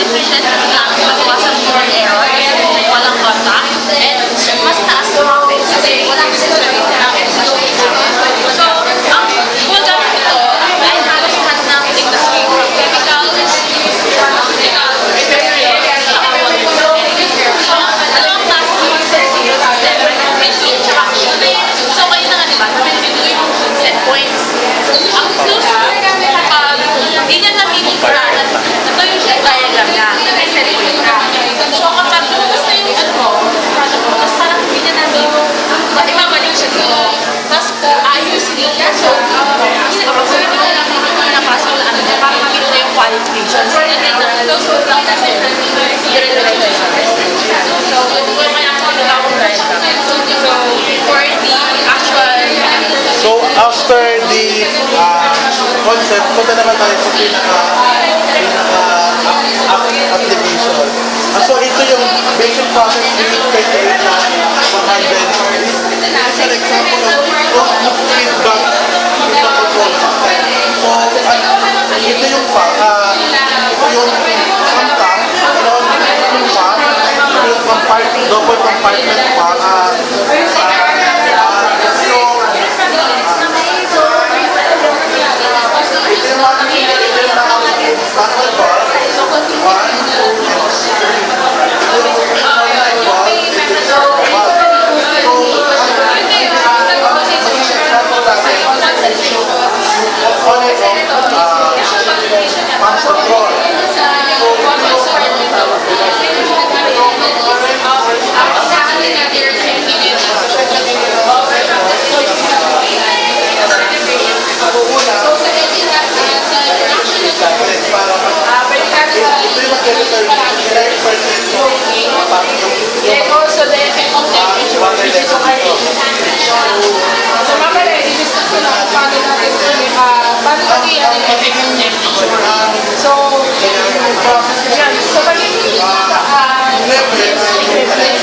efficient kasi nga mabawasan mo yung error kasi walang contact and mas taas yung profit kasi walang necessary na so, ang gumagamit ito ay halos lahat ng industry from chemicals, pharmaceutical, refrigerant, saka so, dalawang klase yung machine tsaka human. So, kayo na nga diba, sabi nyo yung set points. Ang close kapag hindi niya na-meaning product, ito yung diagram niya, may set point na. So, kapag lumabas na yung product mo, tapos parang hindi niya na-meaning, ibabalik siya dito. Tapos, ayusin niya. So, kasi kapag hindi niya na-meaning, napasok na ano niya, parang makita na yung qualifications. And then, those would lang kasi dire-diretso siya. So, kung may actual na akong diagram. So, for the actual So, after the concept, punta naman tayo sa application. So, ito yung basic process we create na 100. This is an example of feedback in the control system. So, ito yung double compartment And also the effect of temperature, which is our so mamaya, i-discuss ko na kung paano natin paano natin yung effect ng temperature. So, yan. So, pag-ibig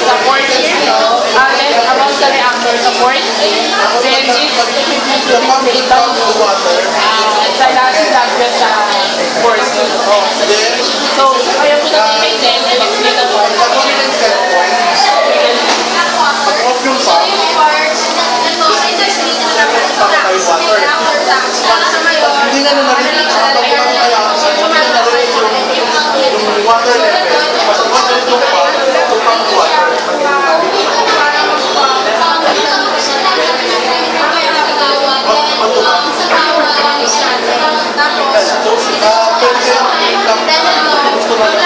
the port here, then around the reactor support, then this equipment will be placed down sa last address sa port. So, kaya po natin then and explain the port. Hindi na narinig yung water level, mas water itong water. Pwede